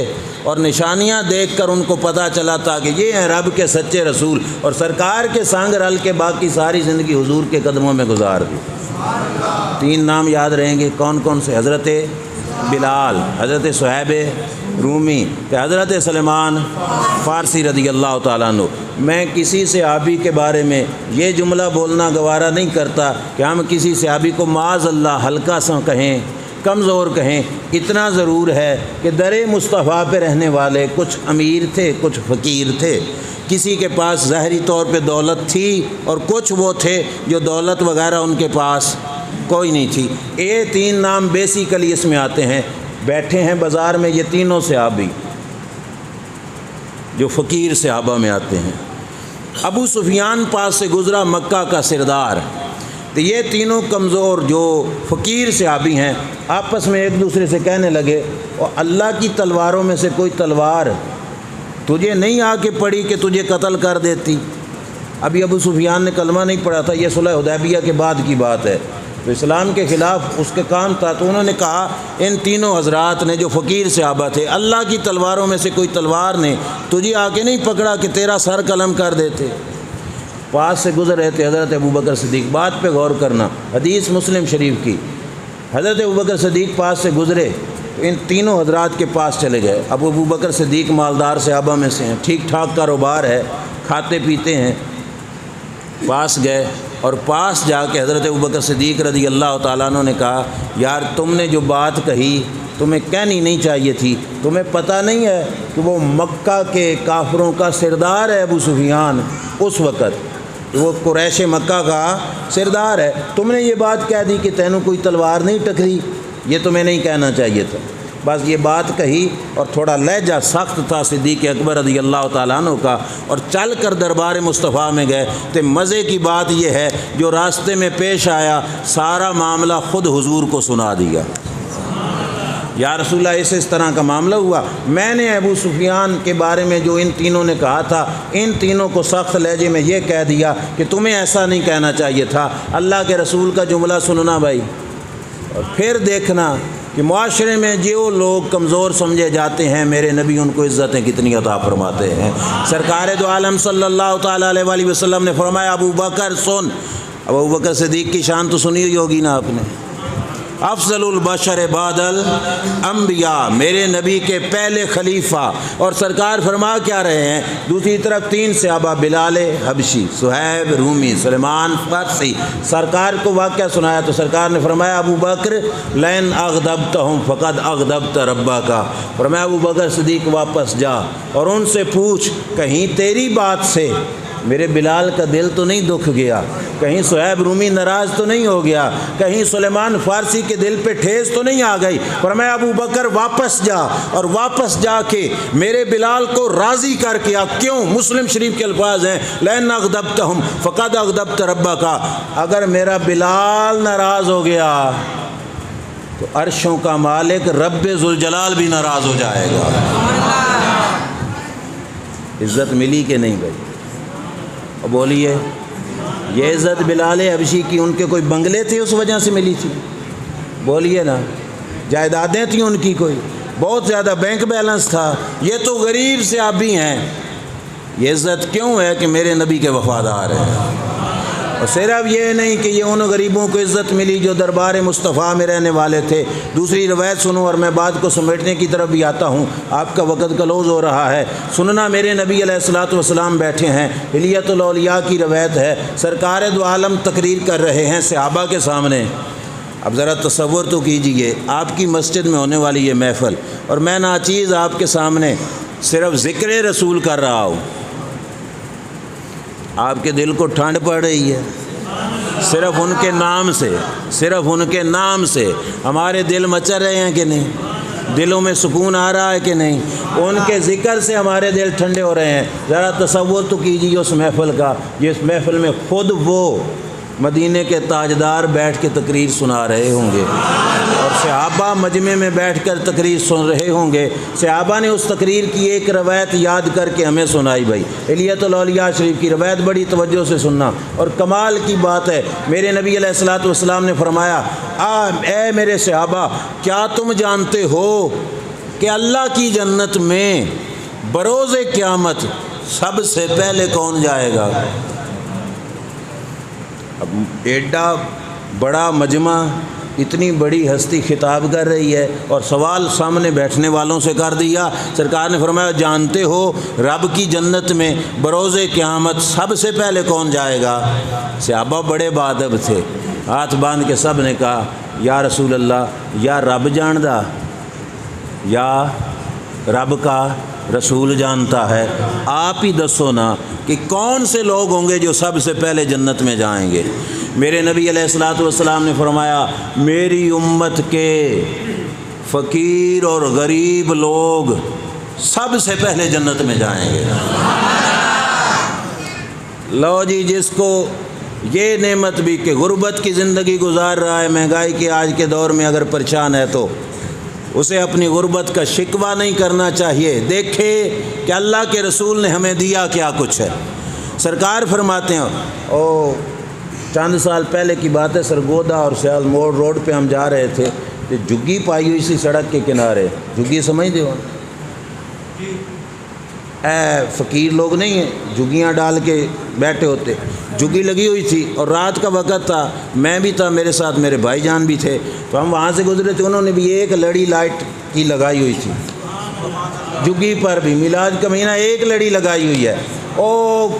اور نشانیاں دیکھ کر ان کو پتہ چلا تھا کہ یہ ہیں رب کے سچے رسول، اور سرکار کے سانگ رل کے باقی ساری زندگی حضور کے قدموں میں گزار دی۔ 3 نام یاد رہیں گے کون کون سے؟ حضرت بلال، حضرت صہیب رومی، حضرت سلیمان فارسی رضی اللہ تعالیٰ عنہ۔ میں کسی صحابی کے بارے میں یہ جملہ بولنا گوارا نہیں کرتا کہ ہم کسی صحابی کو معاذ اللہ ہلکا سا کہیں، کمزور کہیں۔ اتنا ضرور ہے کہ در مصطفیٰ پہ رہنے والے کچھ امیر تھے، کچھ فقیر تھے، کسی کے پاس ظاہری طور پہ دولت تھی اور کچھ وہ تھے جو دولت وغیرہ ان کے پاس کوئی نہیں تھی۔ یہ 3 نام بیسیکلی اس میں آتے ہیں۔ بیٹھے ہیں بازار میں یہ تینوں صحابی جو فقیر صحابہ میں آتے ہیں۔ ابو سفیان پاس سے گزرا، مکہ کا سردار، تو یہ تینوں کمزور جو فقیر صحابی ہیں آپس میں ایک دوسرے سے کہنے لگے، اور اللہ کی تلواروں میں سے کوئی تلوار تجھے نہیں آ کے پڑی کہ تجھے قتل کر دیتی؟ ابھی ابو سفیان نے کلمہ نہیں پڑھا تھا، یہ صلح حدیبیہ کے بعد کی بات ہے، تو اسلام کے خلاف اس کے کام تھا۔ تو انہوں نے کہا ان تینوں حضرات نے جو فقیر صحابہ تھے، اللہ کی تلواروں میں سے کوئی تلوار نے تجھے آ کے نہیں پکڑا کہ تیرا سر قلم کر دیتے؟ پاس سے گزر رہے تھے حضرت ابوبکر صدیق، بات پہ غور کرنا، حدیث مسلم شریف کی۔ حضرت ابوبکر صدیق پاس سے گزرے تو ان تینوں حضرات کے پاس چلے گئے۔ اب ابوبکر صدیق مالدار صحابہ میں سے ہیں، ٹھیک ٹھاک کاروبار ہے، کھاتے پیتے ہیں۔ پاس گئے اور پاس جا کے حضرت ابوبکر صدیق رضی اللہ تعالیٰ عنہ نے کہا، یار تم نے جو بات کہی تمہیں کہنی نہیں چاہیے تھی، تمہیں پتہ نہیں ہے کہ وہ مکہ کے کافروں کا سردار ہے ابو سفیان، اس وقت وہ قریش مکہ کا سردار ہے، تم نے یہ بات کہہ دی کہ تینوں کوئی تلوار نہیں ٹکری، یہ تمہیں نہیں کہنا چاہیے تھا۔ بس یہ بات کہی اور تھوڑا لہجہ سخت تھا صدیق اکبر رضی اللہ تعالیٰ عنہ کا، اور چل کر دربار مصطفیٰ میں گئے۔ تو مزے کی بات یہ ہے جو راستے میں پیش آیا سارا معاملہ خود حضور کو سنا دیا۔ یا رسول اللہ اس طرح کا معاملہ ہوا، میں نے ابو سفیان کے بارے میں جو ان تینوں نے کہا تھا، ان تینوں کو سخت لہجے میں یہ کہہ دیا کہ تمہیں ایسا نہیں کہنا چاہیے تھا۔ اللہ کے رسول کا جملہ سننا بھائی، اور پھر دیکھنا کہ معاشرے میں جو لوگ کمزور سمجھے جاتے ہیں میرے نبی ان کو عزتیں کتنی عطا فرماتے ہیں۔ سرکار دو عالم صلی اللہ تعالیٰ علیہ وآلہ وسلم نے فرمایا، ابو بکر سن۔ اب ابو بکر صدیق کی شان تو سنی ہوئی ہوگی نا آپ نے، افضل البشر بعد الانبیاء، میرے نبی کے پہلے خلیفہ، اور سرکار فرما کیا رہے ہیں؟ دوسری طرف 3 صحابہ، بلال حبشی، صہیب رومی، سلیمان فارسی، سرکار کو واقعہ سنایا تو سرکار نے فرمایا، ابو بکر لئن اغضبتہم فقد اغضبت ربک، فرمایا ابو بکر صدیق واپس جا اور ان سے پوچھ کہیں تیری بات سے میرے بلال کا دل تو نہیں دکھ گیا، کہیں صہیب رومی ناراض تو نہیں ہو گیا، کہیں سلیمان فارسی کے دل پہ ٹھیس تو نہیں آ گئی؟ فرمایا ابو بکر واپس جا، اور واپس جا کے میرے بلال کو راضی کر کے آ۔ کیوں؟ مسلم شریف کے الفاظ ہیں، لئن اغضبتہم فقد اغضبت ربک، اگر میرا بلال ناراض ہو گیا تو عرشوں کا مالک رب ذوالجلال بھی ناراض ہو جائے گا۔ عزت ملی کہ نہیں بھائی؟ اور بولیے، یہ عزت بلال حبشی کی ان کے کوئی بنگلے تھے اس وجہ سے ملی تھی؟ بولیے نا، جائیدادیں تھیں ان کی، کوئی بہت زیادہ بینک بیلنس تھا، یہ تو غریب صحابی ہیں۔ یہ عزت کیوں ہے کہ میرے نبی کے وفادار ہیں۔ اور صرف یہ نہیں کہ یہ ان غریبوں کو عزت ملی جو دربار مصطفیٰ میں رہنے والے تھے۔ دوسری روایت سنو اور میں بات کو سمیٹنے کی طرف بھی آتا ہوں، آپ کا وقت کلوز ہو رہا ہے۔ سننا، میرے نبی علیہ الصلوۃ والسلام بیٹھے ہیں، حلیۃ الاولیاء کی روایت ہے، سرکار دو عالم تقریر کر رہے ہیں صحابہ کے سامنے۔ اب ذرا تصور تو کیجئے، آپ کی مسجد میں ہونے والی یہ محفل، اور میں ناچیز آپ کے سامنے صرف ذکر رسول کر رہا ہوں، آپ کے دل کو ٹھنڈ پڑ رہی ہے صرف ان کے نام سے، صرف ان کے نام سے ہمارے دل مچر رہے ہیں کہ نہیں؟ دلوں میں سکون آ رہا ہے کہ نہیں؟ ان کے ذکر سے ہمارے دل ٹھنڈے ہو رہے ہیں۔ ذرا تصور تو کیجیے اس محفل کا، جس محفل میں خود وہ مدینے کے تاجدار بیٹھ کے تقریر سنا رہے ہوں گے اور صحابہ مجمع میں بیٹھ کر تقریر سن رہے ہوں گے۔ صحابہ نے اس تقریر کی ایک روایت یاد کر کے ہمیں سنائی بھائی، الیۃ الاولیاء شریف کی روایت بڑی توجہ سے سننا، اور کمال کی بات ہے، میرے نبی علیہ الصلوۃ والسلام نے فرمایا، اے میرے صحابہ، کیا تم جانتے ہو کہ اللہ کی جنت میں بروز قیامت سب سے پہلے کون جائے گا؟ اب ایڈا بڑا مجمع، اتنی بڑی ہستی خطاب کر رہی ہے اور سوال سامنے بیٹھنے والوں سے کر دیا۔ سرکار نے فرمایا، جانتے ہو رب کی جنت میں بروز قیامت سب سے پہلے کون جائے گا؟ صحابہ بڑے باادب تھے، ہاتھ باندھ کے سب نے کہا، یا رسول اللہ، یا رب جاندا یا رب کا رسول جانتا ہے، آپ ہی دسو نا کہ کون سے لوگ ہوں گے جو سب سے پہلے جنت میں جائیں گے؟ میرے نبی علیہ الصلوۃ والسلام نے فرمایا، میری امت کے فقیر اور غریب لوگ سب سے پہلے جنت میں جائیں گے۔ لو جی، جس کو یہ نعمت بھی کہ غربت کی زندگی گزار رہا ہے، مہنگائی کے آج کے دور میں اگر پریشان ہے تو اسے اپنی غربت کا شکوہ نہیں کرنا چاہیے۔ دیکھے کہ اللہ کے رسول نے ہمیں دیا کیا کچھ ہے۔ سرکار فرماتے ہیں، چند سال پہلے کی بات ہے، سرگودا اور سیال موڑ روڈ پہ ہم جا رہے تھے، تو جھگی پائی ہوئی سی سڑک کے کنارے، جھگی سمجھتے ہو؟ فقیر لوگ نہیں ہیں، جھگیاں ڈال کے بیٹھے ہوتے، جھگی لگی ہوئی تھی اور رات کا وقت تھا، میں بھی تھا، میرے ساتھ میرے بھائی جان بھی تھے، تو ہم وہاں سے گزرے تھے، انہوں نے بھی ایک لڑی لائٹ کی لگائی ہوئی تھی، جھگی پر بھی میلاد کا مہینہ ایک لڑی لگائی ہوئی ہے،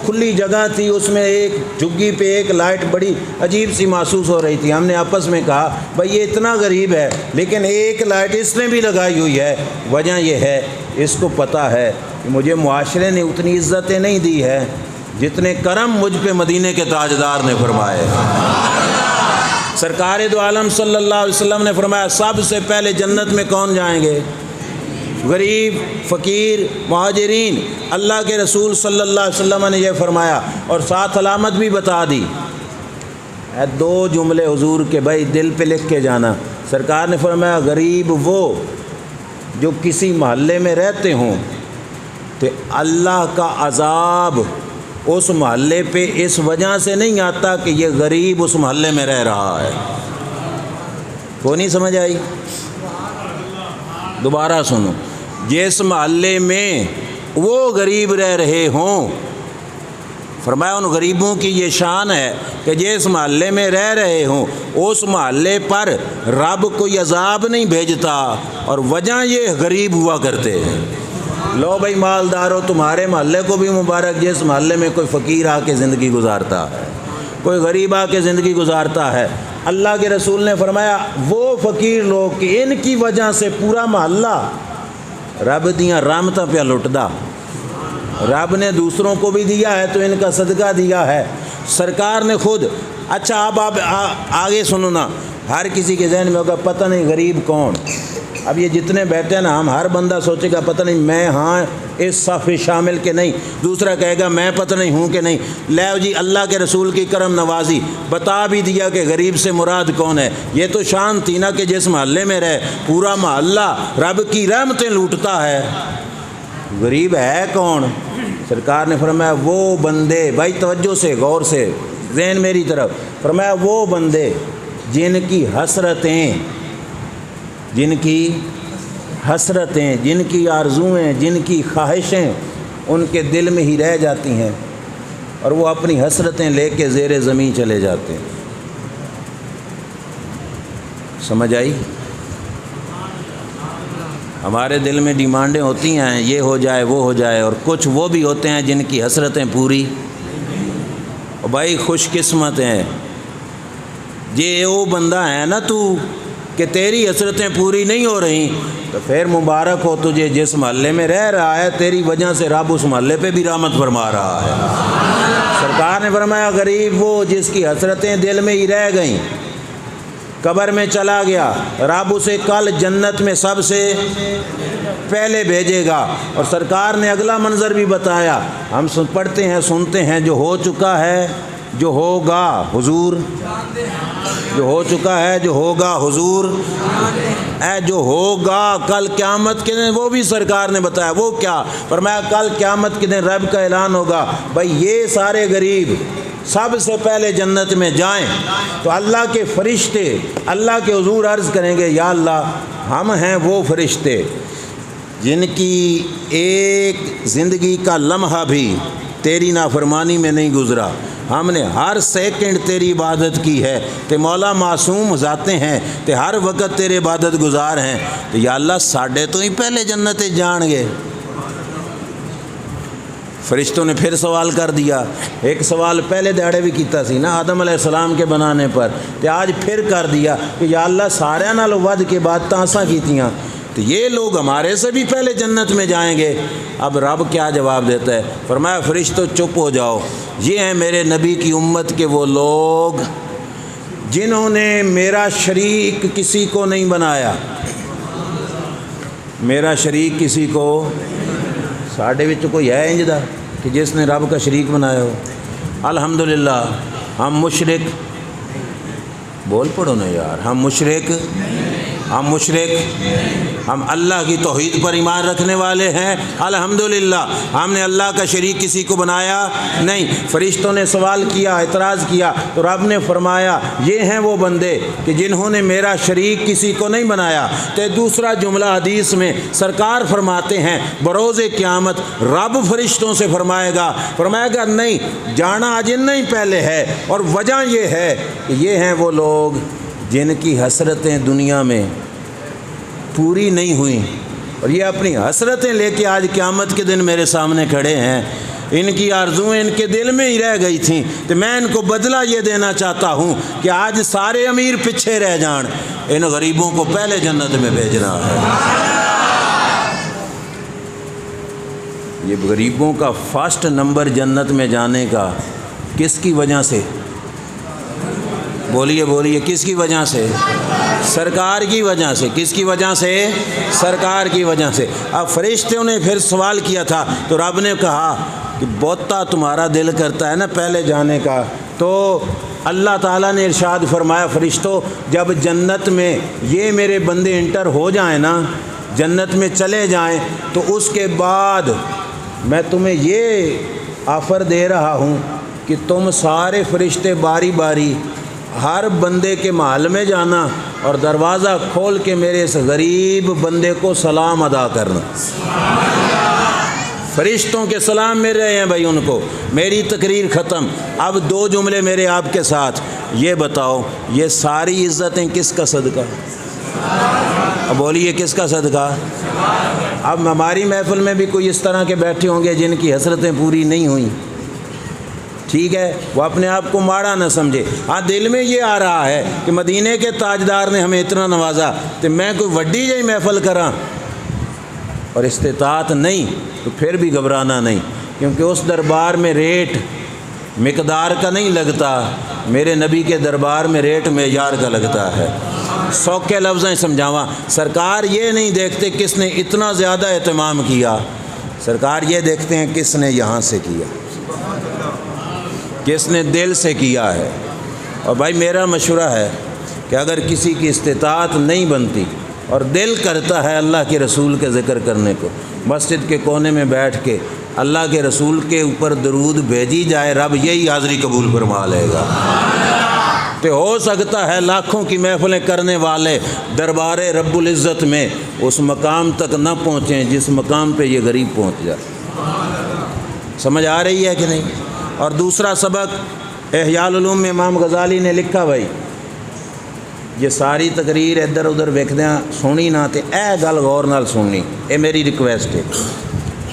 کھلی جگہ تھی، اس میں ایک جھگی پہ ایک لائٹ بڑی عجیب سی محسوس ہو رہی تھی۔ ہم نے آپس میں کہا، بھائی یہ اتنا غریب ہے لیکن ایک لائٹ اس نے بھی لگائی ہوئی ہے، وجہ یہ ہے اس کو پتہ ہے کہ مجھے معاشرے نے اتنی عزتیں نہیں دی ہے جتنے کرم مجھ پہ مدینے کے تاجدار نے فرمائے۔ سرکار دو عالم صلی اللہ علیہ وسلم نے فرمایا، سب سے پہلے جنت میں کون جائیں گے؟ غریب، فقیر، مہاجرین۔ اللہ کے رسول صلی اللہ علیہ وسلم نے یہ فرمایا اور ساتھ علامت بھی بتا دی۔ دو جملے حضور کے بھائی دل پہ لکھ کے جانا۔ سرکار نے فرمایا، غریب وہ جو کسی محلے میں رہتے ہوں تو اللہ کا عذاب اس محلے پہ اس وجہ سے نہیں آتا کہ یہ غریب اس محلے میں رہ رہا ہے۔ وہ نہیں سمجھ آئی؟ دوبارہ سنو، جس محلے میں وہ غریب رہ رہے ہوں، فرمایا ان غریبوں کی یہ شان ہے کہ جس محلے میں رہ رہے ہوں اس محلے پر رب کوئی عذاب نہیں بھیجتا، اور وجہ یہ غریب ہوا کرتے ہیں۔ لو بھائی مالدارو، تمہارے محلے کو بھی مبارک جس محلے میں کوئی فقیر آ کے زندگی گزارتا ہے، کوئی غریب آ کے زندگی گزارتا ہے۔ اللہ کے رسول نے فرمایا، وہ فقیر لوگ کہ ان کی وجہ سے پورا محلہ رب دیاں رحمتاں پہ لٹدا، رب نے دوسروں کو بھی دیا ہے تو ان کا صدقہ دیا ہے۔ سرکار نے خود، اچھا اب آپ آگے سنو نا، ہر کسی کے ذہن میں ہوگا پتہ نہیں غریب کون۔ اب یہ جتنے بیٹھے ہیں نا، ہم ہر بندہ سوچے گا پتہ نہیں میں ہاں اس صف شامل کہ نہیں، دوسرا کہے گا میں پتہ نہیں ہوں کہ نہیں۔ لے جی، اللہ کے رسول کی کرم نوازی بتا بھی دیا کہ غریب سے مراد کون ہے۔ یہ تو شان تھی نا کہ جس محلے میں رہے پورا محلہ رب کی رحمتیں لوٹتا ہے، غریب ہے کون؟ سرکار نے فرمایا وہ بندے، بھائی توجہ سے غور سے ذہن میری طرف، فرمایا وہ بندے جن کی حسرتیں، جن کی آرزوئیں، جن کی خواہشیں ان کے دل میں ہی رہ جاتی ہیں اور وہ اپنی حسرتیں لے کے زیر زمین چلے جاتے ہیں۔ سمجھ آئی؟ ہمارے دل میں ڈیمانڈیں ہوتی ہیں، یہ ہو جائے وہ ہو جائے، اور کچھ وہ بھی ہوتے ہیں جن کی حسرتیں پوری، اور بھائی خوش قسمت ہیں یہ وہ بندہ ہے نا تو کہ تیری حسرتیں پوری نہیں ہو رہی، تو پھر مبارک ہو تجھے جس محلے میں رہ رہا ہے، تیری وجہ سے رب اس محلے پہ بھی رحمت فرما رہا ہے۔ سرکار نے فرمایا غریب وہ جس کی حسرتیں دل میں ہی رہ گئیں، قبر میں چلا گیا، رب اسے کل جنت میں سب سے پہلے بھیجے گا۔ اور سرکار نے اگلا منظر بھی بتایا، ہم پڑھتے ہیں سنتے ہیں جو ہو چکا ہے جو ہوگا حضور، جو ہو چکا ہے، جو ہوگا حضور، جو ہوگا کل قیامت کے دن وہ بھی سرکار نے بتایا، وہ کیا فرمایا؟ کل قیامت کے دن رب کا اعلان ہوگا، بھائی یہ سارے غریب سب سے پہلے جنت میں جائیں، تو اللہ کے فرشتے اللہ کے حضور عرض کریں گے یا اللہ ہم ہیں وہ فرشتے جن کی ایک زندگی کا لمحہ بھی تیری نافرمانی میں نہیں گزرا، ہم نے ہر سیکنڈ تیری عبادت کی ہے، تے مولا معصوم ذاتے ہیں تے ہر وقت تیرے عبادت گزار ہیں، تو یا اللہ ساڈے تو ہی پہلے جنت جان گے۔ فرشتوں نے پھر سوال کر دیا، ایک سوال پہلے دیہڑے بھی کیتا سی نا آدم علیہ السلام کے بنانے پر، تے آج پھر کر دیا کہ یا اللہ سارے نال ود کے باتاں اساں کیتیاں، تو یہ لوگ ہمارے سے بھی پہلے جنت میں جائیں گے۔ اب رب کیا جواب دیتا ہے؟ فرمایا فرشتوں چپ ہو جاؤ، یہ ہیں میرے نبی کی امت کے وہ لوگ جنہوں نے میرا شریک کسی کو نہیں بنایا، میرا شریک کسی کو، ساڈے وچ کوئی ہے انج دا کہ جس نے رب کا شریک بنایا ہو؟ الحمدللہ ہم مشرک، بول پڑھو نا یار، ہم مشرک ہم اللہ کی توحید پر ایمان رکھنے والے ہیں، الحمدللہ ہم نے اللہ کا شریک کسی کو بنایا نہیں۔ فرشتوں نے سوال کیا، اعتراض کیا، تو رب نے فرمایا یہ ہیں وہ بندے کہ جنہوں نے میرا شریک کسی کو نہیں بنایا۔ تو دوسرا جملہ حدیث میں سرکار فرماتے ہیں بروز قیامت رب فرشتوں سے فرمائے گا نہیں، جانا اجن نہیں پہلے ہے، اور وجہ یہ ہے کہ یہ ہیں وہ لوگ جن کی حسرتیں دنیا میں پوری نہیں ہوئیں، اور یہ اپنی حسرتیں لے کے آج قیامت کے دن میرے سامنے کھڑے ہیں، ان کی آرزویں ان کے دل میں ہی رہ گئی تھیں، تو میں ان کو بدلہ یہ دینا چاہتا ہوں کہ آج سارے امیر پیچھے رہ جان، ان غریبوں کو پہلے جنت میں بھیجنا ہے۔ یہ غریبوں کا فرسٹ نمبر جنت میں جانے کا کس کی وجہ سے؟ بولیے کس کی وجہ سے؟ سرکار کی وجہ سے۔ کس کی وجہ سے؟ سرکار کی وجہ سے۔ اب فرشتوں نے پھر سوال کیا تھا، تو رب نے کہا کہ بہتا تمہارا دل کرتا ہے نا پہلے جانے کا، تو اللہ تعالیٰ نے ارشاد فرمایا فرشتوں جب جنت میں یہ میرے بندے انٹر ہو جائیں نا، جنت میں چلے جائیں، تو اس کے بعد میں تمہیں یہ آفر دے رہا ہوں کہ تم سارے فرشتے باری باری ہر بندے کے محل میں جانا اور دروازہ کھول کے میرے اس غریب بندے کو سلام ادا کرنا۔ فرشتوں کے سلام مل رہے ہیں بھائی ان کو۔ میری تقریر ختم، اب دو جملے میرے آپ کے ساتھ، یہ بتاؤ یہ ساری عزتیں کس کا صدقہ؟ اب بولیے کس کا صدقہ؟ اب ہماری محفل میں بھی کوئی اس طرح کے بیٹھے ہوں گے جن کی حسرتیں پوری نہیں ہوئیں، ٹھیک ہے، وہ اپنے آپ کو ماڑا نہ سمجھے، ہاں دل میں یہ آ رہا ہے کہ مدینے کے تاجدار نے ہمیں اتنا نوازا تو میں کوئی وڈی جائی محفل کراں، اور استطاعت نہیں تو پھر بھی گھبرانا نہیں، کیونکہ اس دربار میں ریٹ مقدار کا نہیں لگتا، میرے نبی کے دربار میں ریٹ معیار کا لگتا ہے۔ سوکھے لفظیں سمجھاواں، سرکار یہ نہیں دیکھتے کس نے اتنا زیادہ اہتمام کیا، سرکار یہ دیکھتے ہیں کس نے یہاں سے کیا، کس نے دل سے کیا ہے۔ اور بھائی میرا مشورہ ہے کہ اگر کسی کی استطاعت نہیں بنتی اور دل کرتا ہے اللہ کے رسول کے ذکر کرنے کو، مسجد کے کونے میں بیٹھ کے اللہ کے رسول کے اوپر درود بھیجی جائے، رب یہی حاضری قبول فرما لے گا۔ تو ہو سکتا ہے لاکھوں کی محفلیں کرنے والے دربار رب العزت میں اس مقام تک نہ پہنچیں جس مقام پہ یہ غریب پہنچ جائے۔ سمجھ آ رہی ہے کہ نہیں؟ اور دوسرا سبق احیاء العلوم میں امام غزالی نے لکھا، بھائی یہ ساری تقریر ادھر ادھر ویکھدیاں سونی نہ تے اے گل غور نال سننی، اے میری ریکویسٹ ہے،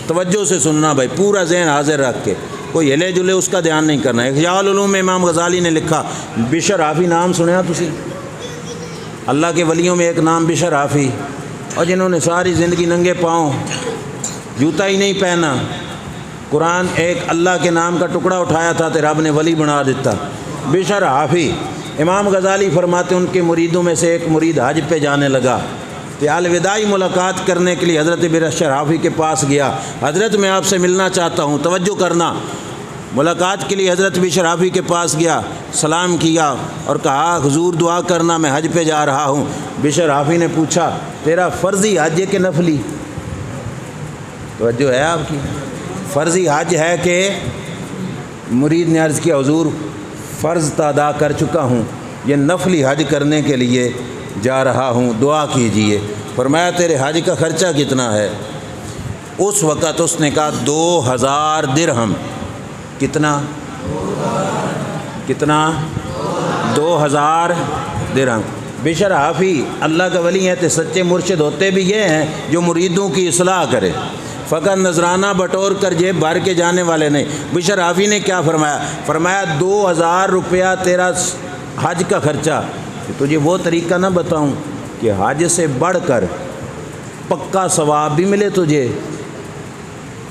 توجہ سے سننا بھائی، پورا ذہن حاضر رکھ کے، کوئی ہلے جلے اس کا دھیان نہیں کرنا۔ احیاء العلوم میں امام غزالی نے لکھا، بشر حافی نام سنیا تسی؟ اللہ کے ولیوں میں ایک نام بشر حافی، اور جنہوں نے ساری زندگی ننگے پاؤں جوتا ہی نہیں پہنا، قرآن ایک اللہ کے نام کا ٹکڑا اٹھایا تھا تو رب نے ولی بنا دیتا، بشر حافی۔ امام غزالی فرماتے ان کے مریدوں میں سے ایک مرید حج پہ جانے لگا، تو الوداعی ملاقات کرنے کے لیے حضرت بشر حافی کے پاس گیا، حضرت میں آپ سے ملنا چاہتا ہوں، توجہ کرنا، ملاقات کے لیے حضرت بشر حافی کے پاس گیا، سلام کیا اور کہا حضور دعا کرنا، میں حج پہ جا رہا ہوں۔ بشر حافی نے پوچھا تیرا فرضی حج ہے کہ نفلی؟ توجہ ہے آپ کی؟ فرضی حج ہے کہ مرید نے عرض کیا حضور فرض تو ادا کر چکا ہوں، یہ نفلی حج کرنے کے لیے جا رہا ہوں، دعا کیجئے۔ فرمایا تیرے حج کا خرچہ کتنا ہے؟ اس وقت اس نے کہا 2000 درہم۔ کتنا 2000 درہم۔ بشر حافی اللہ کا ولی ہیں تو سچے مرشد ہوتے بھی یہ ہیں جو مریدوں کی اصلاح کرے، فقط نذرانہ بٹور کر جیب بھر کے جانے والے نہیں۔ بشر حافی نے کیا فرمایا؟ فرمایا 2000 روپیہ تیرا حج کا خرچہ، تجھے وہ طریقہ نہ بتاؤں کہ حج سے بڑھ کر پکا ثواب بھی ملے تجھے،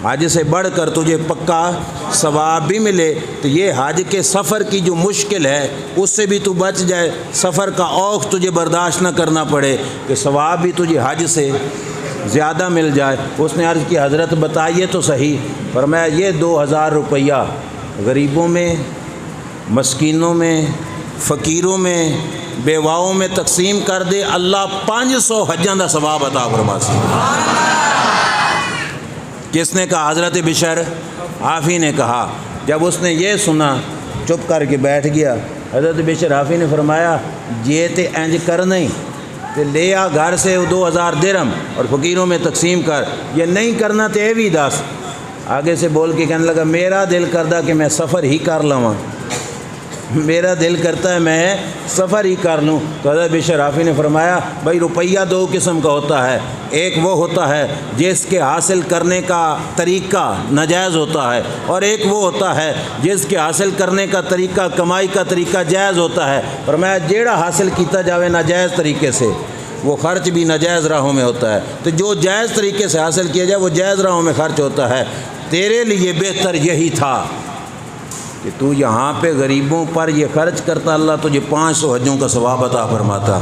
حج سے بڑھ کر تجھے پکا ثواب بھی ملے، تو یہ حج کے سفر کی جو مشکل ہے اس سے بھی تو بچ جائے، سفر کا اوکھ تجھے برداشت نہ کرنا پڑے کہ ثواب بھی تجھے حج سے زیادہ مل جائے۔ اس نے عرض کی حضرت بتائیے تو صحیح۔ فرمایا یہ 2000 روپیہ غریبوں میں، مسکینوں میں، فقیروں میں، بیواؤں میں تقسیم کر دے، اللہ 500 حجاں دا ثواب عطا فرما سی۔ کس نے کہا؟ حضرت بشر حافی نے کہا۔ جب اس نے یہ سنا چپ کر کے بیٹھ گیا۔ حضرت بشر حافی نے فرمایا یہ تے انج کر نہیں تے لے آ گھر سے 2000 درہم اور فقیروں میں تقسیم کر، یہ نہیں کرنا تے بھی دس۔ آگے سے بول کے کہنے لگا میرا دل کردہ کہ میں سفر ہی کر لواں، میرا دل کرتا ہے میں سفر ہی کر لوں۔ تو حضرت بشر حافی نے فرمایا بھائی روپیہ 2 قسم کا ہوتا ہے، ایک وہ ہوتا ہے جس کے حاصل کرنے کا طریقہ ناجائز ہوتا ہے، اور ایک وہ ہوتا ہے جس کے حاصل کرنے کا طریقہ، کمائی کا طریقہ جائز ہوتا ہے۔ فرمایا جیڑا حاصل کیتا جاوے ناجائز طریقے سے وہ خرچ بھی ناجائز راہوں میں ہوتا ہے، تو جو جائز طریقے سے حاصل کیا جائے وہ جائز راہوں میں خرچ ہوتا ہے۔ تیرے لیے بہتر یہی تھا کہ تو یہاں پہ غریبوں پر یہ خرچ کرتا، اللہ تجھے 500 حجوں کا ثواب عطا فرماتا،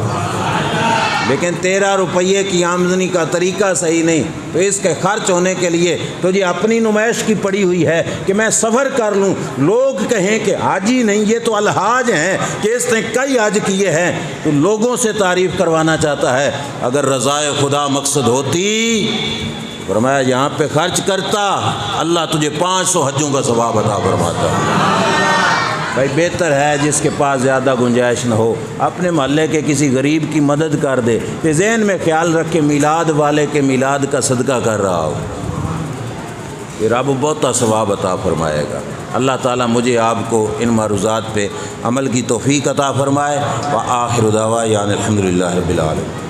لیکن 13 روپیے کی آمدنی کا طریقہ صحیح نہیں، تو اس کے خرچ ہونے کے لیے تجھے اپنی نمائش کی پڑی ہوئی ہے کہ میں سفر کر لوں، لوگ کہیں کہ حاجی نہیں یہ تو الحاج ہیں کہ اس نے کئی حج کیے ہیں، تو لوگوں سے تعریف کروانا چاہتا ہے۔ اگر رضائے خدا مقصد ہوتی فرمایا یہاں پہ خرچ کرتا، اللہ تجھے 500 حجوں کا ثواب عطا فرماتا۔ بھائی بہتر ہے جس کے پاس زیادہ گنجائش نہ ہو اپنے محلے کے کسی غریب کی مدد کر دے، کہ ذہن میں خیال رکھ کے میلاد والے کے میلاد کا صدقہ کر رہا ہو، یہ رب بہت ثواب عطا فرمائے گا۔ اللہ تعالیٰ مجھے آپ کو ان معروضات پہ عمل کی توفیق عطا فرمائے۔ وآخر دعوانا الحمدللہ رب العالمین۔